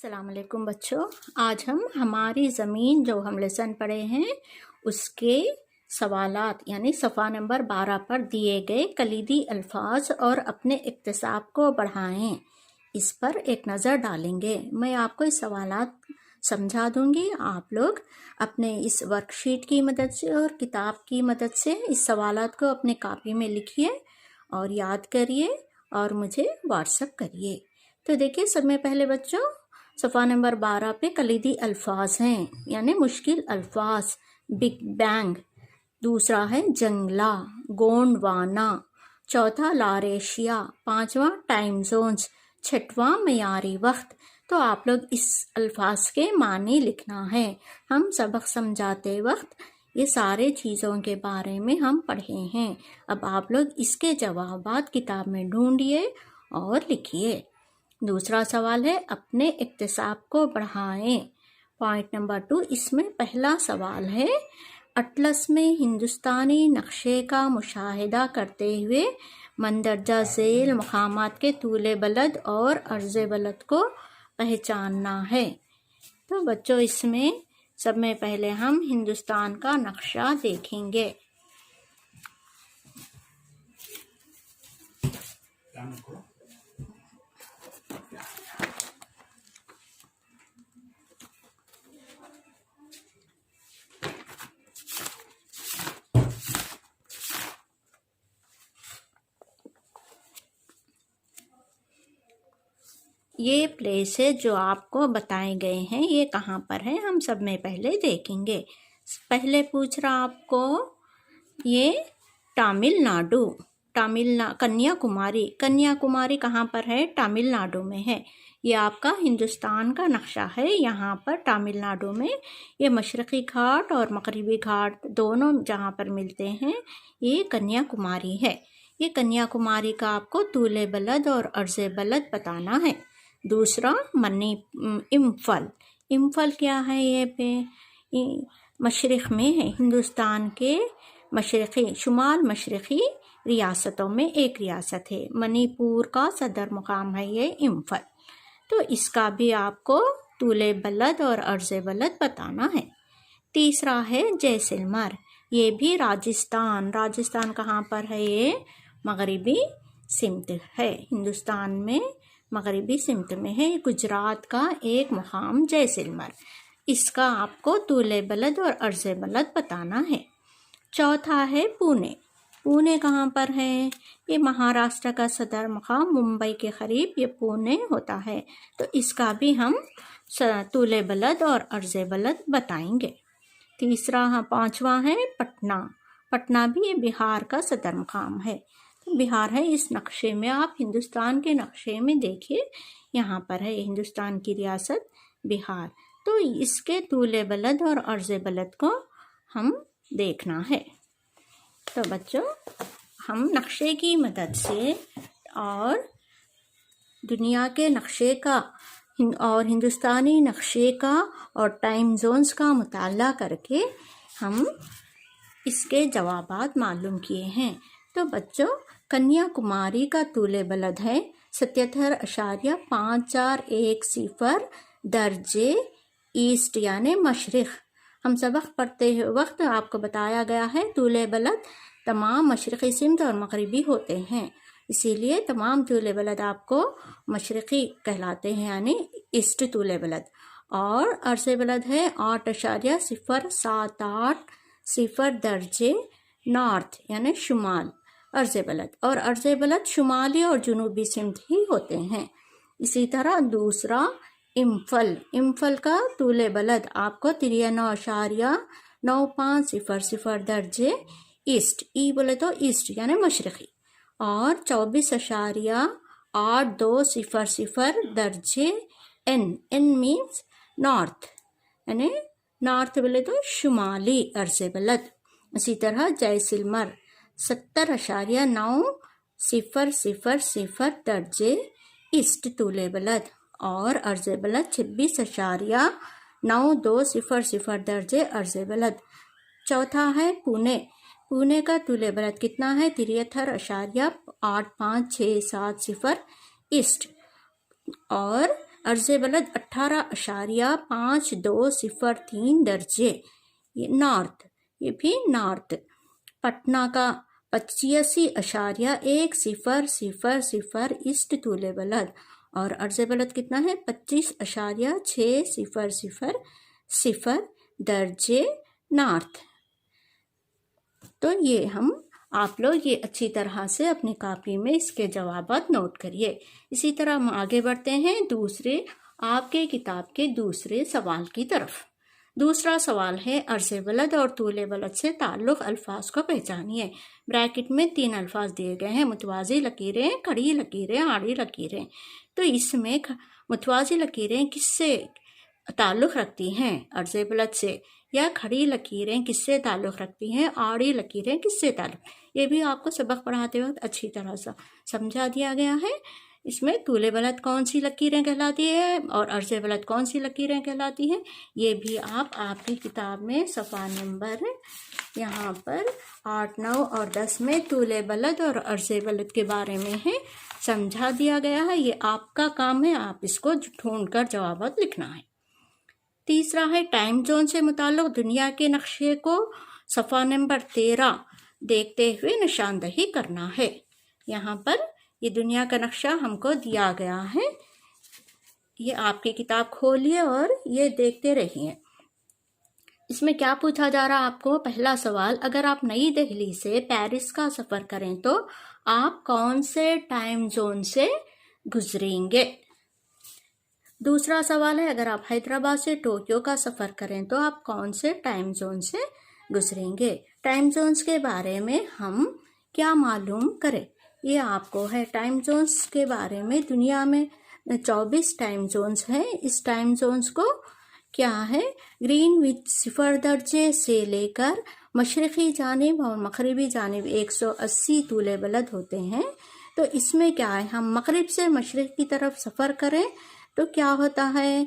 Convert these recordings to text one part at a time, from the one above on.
السلام علیکم بچوں، آج ہم ہماری زمین جو ہم لیسن پڑھے ہیں اس کے سوالات یعنی صفحہ نمبر 12 پر دیے گئے کلیدی الفاظ اور اپنے اکتساب کو بڑھائیں، اس پر ایک نظر ڈالیں گے۔ میں آپ کو اس سوالات سمجھا دوں گی، آپ لوگ اپنے اس ورک شیٹ کی مدد سے اور کتاب کی مدد سے اس سوالات کو اپنے کاپی میں لکھیے اور یاد کریے اور مجھے واٹس ایپ کریے۔ تو دیکھیے، سب میں پہلے بچوں صفحہ نمبر 12 پہ کلیدی الفاظ ہیں یعنی مشکل الفاظ۔ بگ بینگ، دوسرا ہے جنگلہ، گونڈوانا، چوتھا لاریشیا، پانچواں ٹائم زونز، چھٹواں معیاری وقت۔ تو آپ لوگ اس الفاظ کے معنی لکھنا ہے۔ ہم سبق سمجھاتے وقت یہ سارے چیزوں کے بارے میں ہم پڑھے ہیں۔ اب آپ لوگ اس کے جوابات کتاب میں ڈھونڈیے اور لکھیے۔ دوسرا سوال ہے اپنے اکتساب کو بڑھائیں۔ پوائنٹ نمبر 2، اس میں پہلا سوال ہے اٹلس میں ہندوستانی نقشے کا مشاہدہ کرتے ہوئے مندرجہ ذیل مقامات کے طول بلد اور عرض بلد کو پہچاننا ہے۔ تو بچوں، اس میں سب میں پہلے ہم ہندوستان کا نقشہ دیکھیں گے۔ یہ پلیس ہے جو آپ کو بتائے گئے ہیں، یہ کہاں پر ہے ہم سب میں پہلے دیکھیں گے۔ پہلے پوچھ رہا آپ کو یہ تامل ناڈو، کنیا کماری کہاں پر ہے؟ تامل ناڈو میں ہے۔ یہ آپ کا ہندوستان کا نقشہ ہے۔ یہاں پر تامل ناڈو میں یہ مشرقی گھاٹ اور مغربی گھاٹ دونوں جہاں پر ملتے ہیں یہ کنیا کماری ہے۔ یہ کنیا کماری کا آپ کو طول بلد اور عرض بلد بتانا ہے۔ دوسرا امپھل کیا ہے؟ یہ مشرق میں ہے، ہندوستان کے شمال مشرقی ریاستوں میں ایک ریاست ہے۔ منی پور کا صدر مقام ہے یہ امپھل۔ تو اس کا بھی آپ کو طول بلد اور عرض بلد بتانا ہے۔ تیسرا ہے جیسلمر، یہ بھی راجستھان کہاں پر ہے؟ یہ مغربی سمت ہے، ہندوستان میں مغربی سمت میں ہے۔ گجرات کا ایک مقام جیسلمر، اس کا آپ کو طول بلد اور عرض بلد بتانا ہے۔ چوتھا ہے پونے کہاں پر ہے؟ یہ مہاراشٹر کا صدر مقام ممبئی کے قریب یہ پونے ہوتا ہے، تو اس کا بھی ہم طول بلد اور عرض بلد بتائیں گے۔ پانچواں ہے پٹنہ بھی یہ بہار کا صدر مقام ہے، بہار ہے۔ اس نقشے میں آپ ہندوستان کے نقشے میں دیکھیے، یہاں پر ہے ہندوستان کی ریاست بہار۔ تو اس کے طول بلد اور عرض بلد کو ہم دیکھنا ہے۔ تو بچوں، ہم نقشے کی مدد سے اور دنیا کے نقشے کا اور ہندوستانی نقشے کا اور ٹائم زونز کا مطالعہ کر کے ہم اس کے جوابات معلوم کیے ہیں۔ تو بچوں، کنیا کماری کا طول بلد ہے 77.5410 درجے ایسٹ یعنی مشرق۔ ہم سبق پڑھتے وقت آپ کو بتایا گیا ہے طول بلد تمام مشرقی سمت اور مغربی ہوتے ہیں، اسی لیے تمام طول بلد آپ کو مشرقی کہلاتے ہیں یعنی ایسٹ طول بلد۔ اور عرض بلد ہے 8.078 درجے نارتھ یعنی شمال عرض بلد، اور عرض بلد شمالی اور جنوبی سمت ہی ہوتے ہیں۔ اسی طرح دوسرا امپھل کا طول بلد آپ کو 93.9500 درجے ایسٹ، بولے تو ایسٹ یعنی مشرقی، اور 24.8200 درجے این مینز نارتھ یعنی نارتھ بولے تو شمالی عرض بلد۔ اسی طرح جیسلمر 70.9000 درجے ایسٹ طول بلد اور عرض بلد 26.9200 درجے عرض بلد۔ چوتھا ہے پونے کا طول بلد کتنا ہے؟ 73.8567 ایسٹ اور عرض بلد 18.5203 درجے، یہ نارتھ، یہ بھی نارتھ۔ پٹنہ کا 85.1000 ایسٹ طول بلد، اور عرض بلد کتنا ہے 25.6000 درجے نارتھ۔ تو یہ آپ لوگ یہ اچھی طرح سے اپنی کاپی میں اس کے جوابات نوٹ کریے۔ اسی طرح ہم آگے بڑھتے ہیں دوسرے آپ کے کتاب کے دوسرے سوال کی طرف۔ دوسرا سوال ہے عرض بلد اور طول بلد سے تعلق الفاظ کو پہچانیے۔ بریکٹ میں 3 الفاظ دیے گئے ہیں، متوازی لکیریں، کھڑی لکیریں، آڑی لکیریں۔ تو اس میں متوازی لکیریں کس سے تعلق رکھتی ہیں؟ عرض بلد سے۔ یا کھڑی لکیریں کس سے تعلق رکھتی ہیں؟ آڑی لکیریں کس سے تعلق؟ یہ بھی آپ کو سبق پڑھاتے وقت اچھی طرح سے سمجھا دیا گیا ہے۔ اس میں طول بلد کون سی لکیریں کہلاتی ہے اور عرض بلد کون سی لکیریں کہلاتی ہیں، یہ بھی آپ کی کتاب میں صفحہ نمبر یہاں پر 8، 9 اور 10 میں طول بلد اور عرض بلد کے بارے میں ہے سمجھا دیا گیا ہے۔ یہ آپ کا کام ہے، آپ اس کو ڈھونڈ کر جوابات لکھنا ہے۔ تیسرا ہے ٹائم زون سے متعلق دنیا کے نقشے کو صفحہ نمبر 13 دیکھتے ہوئے نشاندہی کرنا ہے۔ یہاں پر یہ دنیا کا نقشہ ہم کو دیا گیا ہے، یہ آپ کی کتاب کھولیے اور یہ دیکھتے رہیے۔ اس میں کیا پوچھا جا رہا آپ کو؟ پہلا سوال، اگر آپ نئی دہلی سے پیرس کا سفر کریں تو آپ کون سے ٹائم زون سے گزریں گے؟ دوسرا سوال ہے، اگر آپ حیدرآباد سے ٹوکیو کا سفر کریں تو آپ کون سے ٹائم زون سے گزریں گے؟ ٹائم زونز کے بارے میں ہم کیا معلوم کریں؟ یہ آپ کو ہے ٹائم زونز کے بارے میں۔ دنیا میں 24 ٹائم زونز ہیں۔ اس ٹائم زونز کو کیا ہے؟ گرین وچ 0 درجے سے لے کر مشرقی جانب اور مغربی جانب 180 طول بلد ہوتے ہیں۔ تو اس میں کیا ہے، ہم مغرب سے مشرق کی طرف سفر کریں تو کیا ہوتا ہے،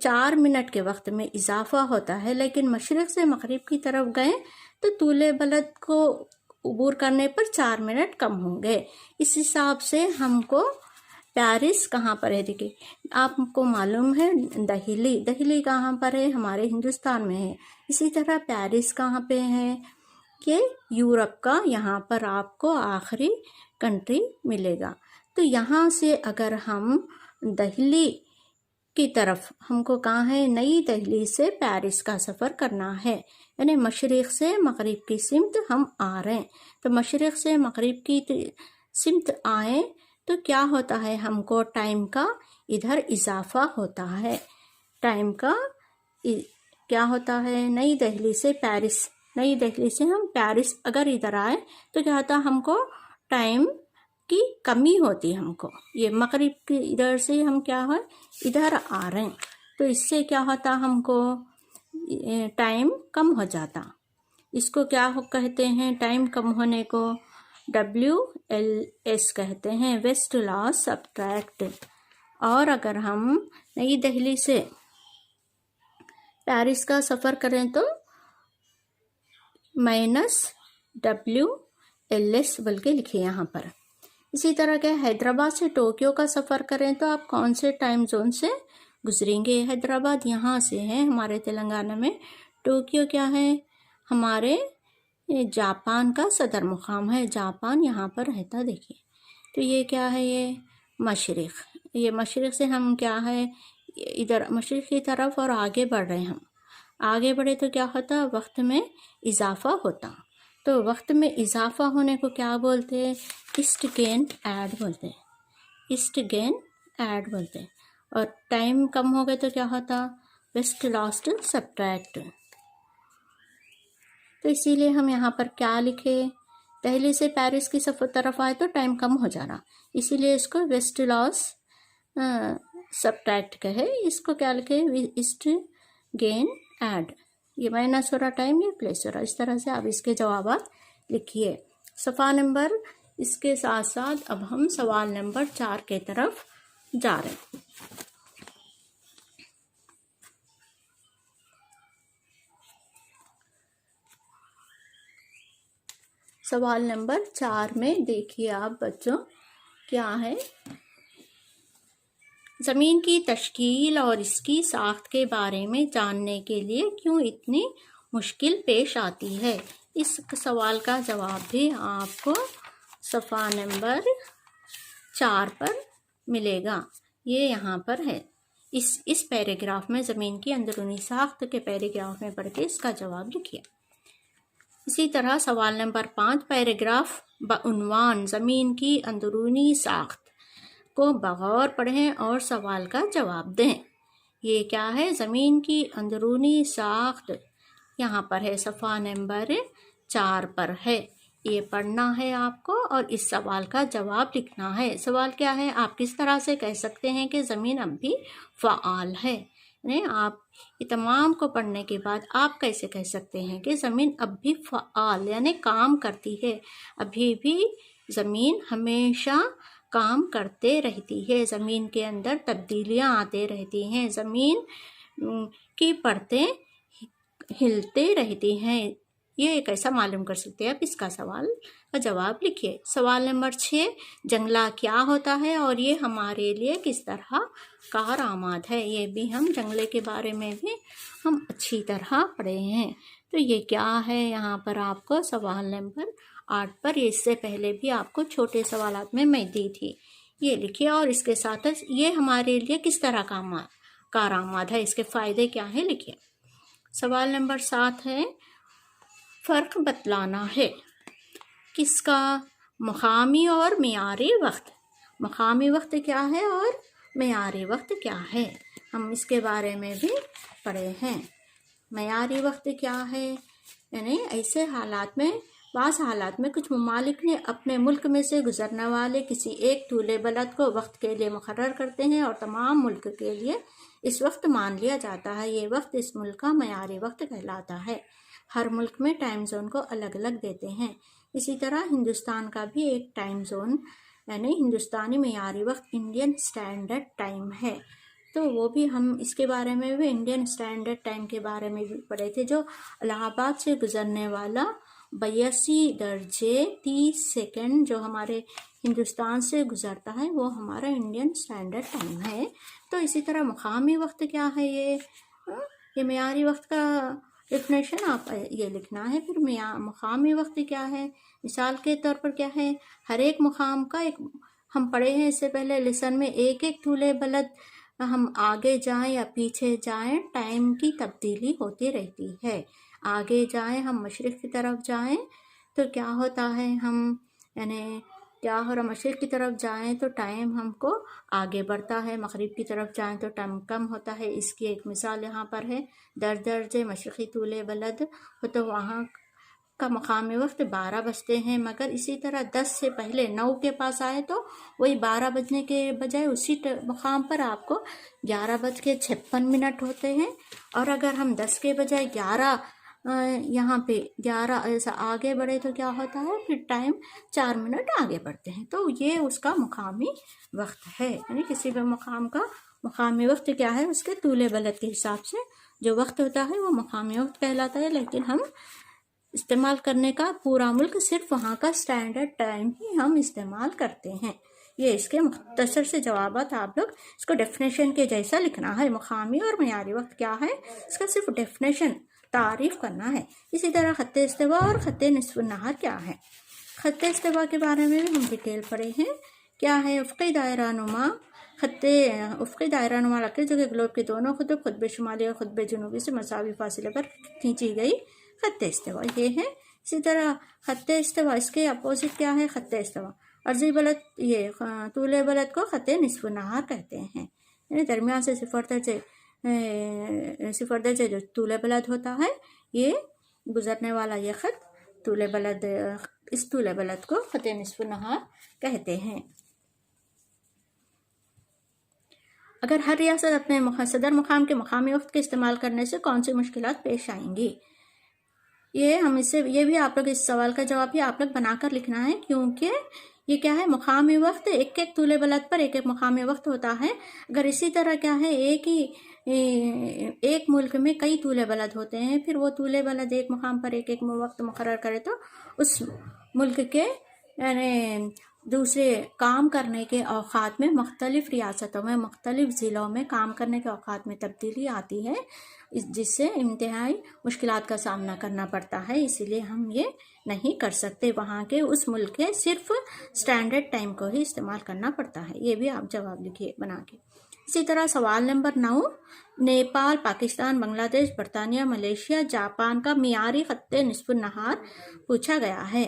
4 منٹ کے وقت میں اضافہ ہوتا ہے، لیکن مشرق سے مغرب کی طرف گئے تو طول بلد کو عبور کرنے پر 4 منٹ کم ہوں گے۔ اس حساب سے ہم کو پیرس کہاں پر ہے؟ دیکھیں آپ کو معلوم ہے دہلی کہاں پر ہے؟ ہمارے ہندوستان میں ہے۔ اسی طرح پیرس کہاں پہ ہے؟ کہ یورپ کا یہاں پر آپ کو آخری کنٹری ملے گا۔ تو یہاں سے اگر ہم دہلی کی طرف، ہم کو کہاں ہے، نئی دہلی سے پیرس کا سفر کرنا ہے، یعنی مشرق سے مغرب کی سمت ہم آ رہے ہیں۔ تو مشرق سے مغرب کی سمت آئیں تو کیا ہوتا ہے، ہم کو ٹائم کا ادھر اضافہ ہوتا ہے۔ ٹائم کا کیا ہوتا ہے، نئی دہلی سے پیرس، نئی دہلی سے ہم پیرس اگر ادھر آئے تو کیا ہوتا، ہم کو ٹائم کی کمی ہوتی، ہم کو یہ مغرب کی ادھر سے ہم کیا ہے ادھر آ رہے ہیں، تو اس سے کیا ہوتا، ہم کو ٹائم کم ہو جاتا۔ اس کو کیا کہتے ہیں، ٹائم کم ہونے کو WLS کہتے ہیں، ویسٹ لاس سبٹریکٹ۔ اور اگر ہم نئی دہلی سے پیرس کا سفر کریں تو -WLS بول کے لکھے یہاں پر۔ اسی طرح کہ حیدرآباد سے ٹوکیو کا سفر کریں تو آپ کون سے ٹائم زون سے گزریں گے؟ حیدرآباد یہاں سے ہے ہمارے تلنگانہ میں، ٹوکیو کیا ہے، ہمارے جاپان کا صدر مقام ہے، جاپان یہاں پر رہتا، دیکھیے۔ تو یہ کیا ہے، یہ مشرق، یہ مشرق سے ہم کیا ہے ادھر مشرق کی طرف اور آگے بڑھ رہے ہیں۔ ہم آگے بڑھے تو کیا ہوتا، وقت میں اضافہ ہوتا۔ تو وقت میں اضافہ ہونے کو کیا بولتے ہیں، ایسٹ گین ایڈ بولتے ہیں، ایسٹ گین ایڈ بولتے ہیں۔ اور ٹائم کم ہو گئے تو کیا ہوتا، ویسٹ لاسٹ سبٹریکٹ۔ تو اسی لیے ہم یہاں پر کیا لکھے، دہلی سے پیرس کی طرف آئے تو ٹائم کم ہو جانا، اسی لیے اس کو ویسٹ لاس سبٹریکٹ کہے۔ اس کو کیا لکھے، ایسٹ گین ایڈ، یہ مائنس ہو رہا ٹائم، یہ پلس ہو رہا۔ اس طرح سے آپ اس کے جوابات لکھیے۔ صفحہ نمبر اس کے ساتھ ساتھ اب ہم سوال نمبر 4 کے طرف جا رہے ہیں۔ سوال نمبر 4 میں دیکھیے آپ بچوں کیا ہے، زمین کی تشکیل اور اس کی ساخت کے بارے میں جاننے کے لیے کیوں اتنی مشکل پیش آتی ہے؟ اس سوال کا جواب بھی آپ کو صفحہ نمبر 4 پر ملے گا، یہ یہاں پر ہے۔ اس پیراگراف میں زمین کی اندرونی ساخت کے پیراگراف میں پڑھ کے اس کا جواب لکھیے۔ اسی طرح سوال نمبر 5 پیراگراف بعنوان زمین کی اندرونی ساخت کو بغور پڑھیں اور سوال کا جواب دیں۔ یہ کیا ہے؟ زمین کی اندرونی ساخت یہاں پر ہے، صفحہ نمبر 4 پر ہے۔ یہ پڑھنا ہے آپ کو اور اس سوال کا جواب لکھنا ہے۔ سوال کیا ہے؟ آپ کس طرح سے کہہ سکتے ہیں کہ زمین اب بھی فعال ہے؟ یعنی آپ یہ تمام کو پڑھنے کے بعد آپ کیسے کہہ سکتے ہیں کہ زمین اب بھی فعال یعنی کام کرتی ہے؟ ابھی بھی زمین ہمیشہ کام کرتے رہتی ہے، زمین کے اندر تبدیلیاں آتے رہتی ہیں، زمین کی پرتیں ہلتے رہتی ہیں۔ یہ کیسا معلوم کر سکتے ہیں آپ؟ اس کا سوال کا جواب لکھیے۔ سوال نمبر 6 جنگلہ کیا ہوتا ہے اور یہ ہمارے لیے کس طرح کارآمد ہے؟ یہ بھی ہم جنگلے کے بارے میں بھی ہم اچھی طرح پڑھے ہیں۔ تو یہ کیا ہے یہاں پر آپ کو سوال نمبر 8 پر، اس سے پہلے بھی آپ کو چھوٹے سوالات میں دی تھی، یہ لکھیے اور اس کے ساتھ یہ ہمارے لیے کس طرح کارآمد ہے، اس کے فائدے کیا ہیں لکھیے۔ سوال نمبر 7 ہے فرق بتلانا ہے کس کا؟ مقامی اور معیاری وقت۔ مقامی وقت کیا ہے اور معیاری وقت کیا ہے؟ ہم اس کے بارے میں بھی پڑھے ہیں۔ معیاری وقت کیا ہے؟ یعنی ایسے حالات میں، بعض حالات میں کچھ ممالک نے اپنے ملک میں سے گزرنے والے کسی ایک طول بلد کو وقت کے لیے مقرر کرتے ہیں اور تمام ملک کے لیے اس وقت مان لیا جاتا ہے۔ یہ وقت اس ملک کا معیاری وقت کہلاتا ہے۔ ہر ملک میں ٹائم زون کو الگ الگ دیتے ہیں۔ اسی طرح ہندوستان کا بھی ایک ٹائم زون یعنی ہندوستانی معیاری وقت انڈین اسٹینڈرڈ ٹائم ہے۔ تو وہ بھی ہم اس کے بارے میں بھی انڈین اسٹینڈرڈ ٹائم کے بارے میں بھی پڑھے تھے، جو الہ آباد سے گزرنے والا 82 درجے 30 سیکنڈ جو ہمارے ہندوستان سے گزرتا ہے وہ ہمارا انڈین اسٹینڈرڈ ٹائم ہے۔ تو اسی طرح مقامی وقت کیا ہے؟ یہ معیاری وقت کا ڈیفینیشن آپ یہ لکھنا ہے۔ پھر مقامی وقت کیا ہے؟ مثال کے طور پر کیا ہے؟ ہر ایک مقام کا ایک ہم پڑھے ہیں اس سے پہلے لیسن میں، ایک طول بلد ہم آگے جائیں یا پیچھے جائیں ٹائم کی تبدیلی ہوتی رہتی ہے۔ آگے جائیں ہم مشرق کی طرف جائیں تو کیا ہوتا ہے؟ ہم یعنی کیا ہو رہا؟ مشرق کی طرف جائیں تو ٹائم ہم کو آگے بڑھتا ہے، مغرب کی طرف جائیں تو ٹائم کم ہوتا ہے۔ اس کی ایک مثال یہاں پر ہے، درجے مشرقی طول بلد ہو تو وہاں کا مقامی وقت 12 بجتے ہیں، مگر اسی طرح 10 سے پہلے 9 کے پاس آئے تو وہی 12 بجنے کے بجائے اسی مقام پر آپ کو 11:56 ہوتے ہیں۔ اور اگر ہم 10 کے بجائے 11 یہاں پہ 11 ایسا آگے بڑھے تو کیا ہوتا ہے؟ پھر ٹائم 4 منٹ آگے بڑھتے ہیں۔ تو یہ اس کا مقامی وقت ہے، یعنی کسی بھی مقام کا مقامی وقت کیا ہے؟ اس کے طول بلد کے حساب سے جو وقت ہوتا ہے وہ مقامی وقت کہلاتا ہے۔ لیکن ہم استعمال کرنے کا پورا ملک صرف وہاں کا اسٹینڈرڈ ٹائم ہی ہم استعمال کرتے ہیں۔ یہ اس کے مختصر سے جوابات، آپ لوگ اس کو ڈیفینیشن کے جیسا لکھنا ہے۔ مقامی اور معیاری وقت کیا ہے اس کا صرف ڈیفینیشن تعریف کرنا ہے۔ اسی طرح خط استوا اور خط نصف النہار کیا ہے؟ خط استوا کے بارے میں بھی ہم ڈیٹیل پڑھے ہیں۔ کیا ہے؟ افقی دائرہ نما افقی دائرہ نما لکیر جو کہ گلوب کے دونوں قطب شمالی اور قطب جنوبی سے مساوی فاصلے پر کھینچی گئی خط استوا یہ ہے۔ اسی طرح خط استوا اس کے اپوزٹ کیا ہے؟ خط استوا عرضی بلد، یہ طول بلد کو خط نصف النہار کہتے ہیں، یعنی درمیان سے 0 درجے جو طول بلد ہوتا ہے یہ گزرنے والا یہ خط طول بلد، اس طول بلد کو خط نصف النہار کہتے ہیں۔ اگر ہر ریاست اپنے صدر مقام کے مقامی وقت کے استعمال کرنے سے کون سی مشکلات پیش آئیں گی؟ یہ بھی آپ لوگ اس سوال کا جواب بھی آپ لوگ بنا کر لکھنا ہے، کیونکہ یہ کیا ہے؟ مقامی وقت ایک طول بلد پر ایک مقامی وقت ہوتا ہے۔ اگر اسی طرح کیا ہے ایک ملک میں کئی طول بلد ہوتے ہیں، پھر وہ طول بلد ایک مقام پر ایک وقت مقرر کرے تو اس ملک کے یعنی دوسرے کام کرنے کے اوقات میں مختلف ریاستوں میں مختلف ضلعوں میں کام کرنے کے اوقات میں تبدیلی آتی ہے، جس سے انتہائی مشکلات کا سامنا کرنا پڑتا ہے، اسی لیے ہم یہ نہیں کر سکتے، وہاں کے اس ملک کے صرف سٹینڈرڈ ٹائم کو ہی استعمال کرنا پڑتا ہے۔ یہ بھی آپ جواب لکھیے بنا کے۔ اسی طرح سوال نمبر 9، نیپال، پاکستان، بنگلہ دیش، برطانیہ، ملیشیا، جاپان کا معیاری خط نصف النہار پوچھا گیا ہے۔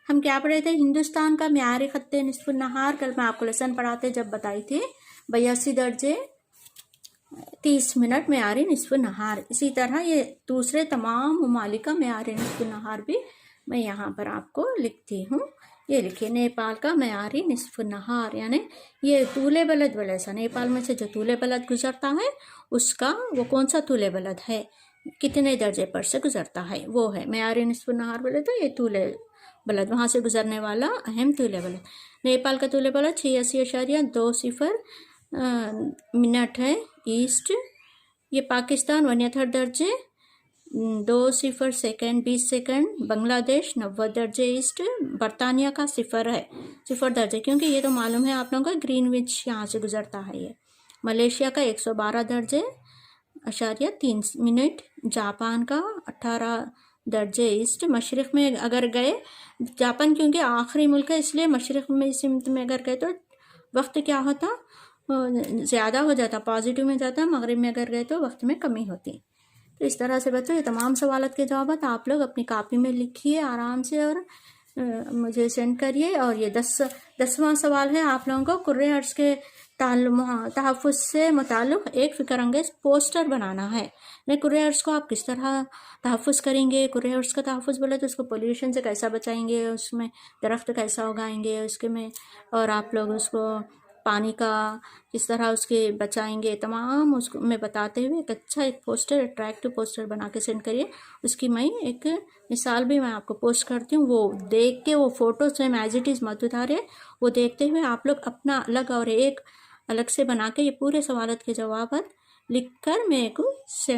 ہم کیا پڑھے تھے؟ ہندوستان کا معیاری خط نصف النہار کل میں آپ کو لیسن پڑھاتے جب بتائی تھی 82 درجے 30 منٹ معیاری نصف النہار۔ اسی طرح یہ دوسرے تمام ممالک کا معیاری نصف النہار بھی میں یہاں پر آپ کو لکھتی ہوں۔ یہ لکھیے نیپال کا معیاری نصف النہار، یعنی یہ طول بلد ولیسا، نیپال میں سے جو طول بلد گزرتا ہے اس کا وہ کون سا طول بلد ہے، کتنے درجے پر سے گزرتا ہے، وہ ہے معیاری نصف النہار بولے تو یہ طول بلد، وہاں سے گزرنے والا اہم طول بلد۔ نیپال کا طول بلد 86.20 منٹ ہے ایسٹ۔ یہ پاکستان 69 درجے 20 سیکنڈ 20 سیکنڈ، بنگلہ دیش 90 درجے ایسٹ، برطانیہ کا 0 ہے 0 درجے، کیونکہ یہ تو معلوم ہے آپ لوگوں کو گرین وچ یہاں سے گزرتا ہے۔ یہ ملیشیا کا 112 درجے 3 منٹ، جاپان کا 18 درجے ایسٹ۔ مشرق میں اگر گئے، جاپان کیونکہ آخری ملک ہے اس لیے مشرق میں سمت میں اگر گئے تو وقت کیا ہوتا، زیادہ ہو جاتا، پازیٹیو میں جاتا، مغرب میں اگر گئے تو وقت میں کمی ہوتی۔ تو اس طرح سے بچوں یہ تمام سوالات کے جوابات آپ لوگ اپنی کاپی میں لکھیے آرام سے اور مجھے سینڈ کریے۔ اور یہ 10واں سوال ہے، آپ لوگوں کو قرۂ ارض کے تحفظ سے متعلق ایک فکر انگیز پوسٹر بنانا ہے۔ قرۂ ارض کو آپ کس طرح تحفظ کریں گے؟ قرۂ ارض کا تحفظ بولے تو اس کو پولیوشن سے کیسا بچائیں گے، اس میں درخت کیسا اگائیں گے اس کے میں، اور آپ لوگ اس کو پانی کا کس طرح اس کے بچائیں گے، تمام اس کو میں بتاتے ہوئے ایک اچھا ایک پوسٹر، اٹریکٹیو پوسٹر بنا کے سینڈ کریے۔ اس کی میں ایک مثال بھی میں آپ کو پوسٹ کرتی ہوں، وہ دیکھ کے وہ فوٹوز میں ایز اٹ از مت اتارے، وہ دیکھتے ہوئے آپ لوگ اپنا الگ اور ایک الگ سے بنا کے یہ پورے سوالات کے جوابات لکھ کر میرے کو سینڈ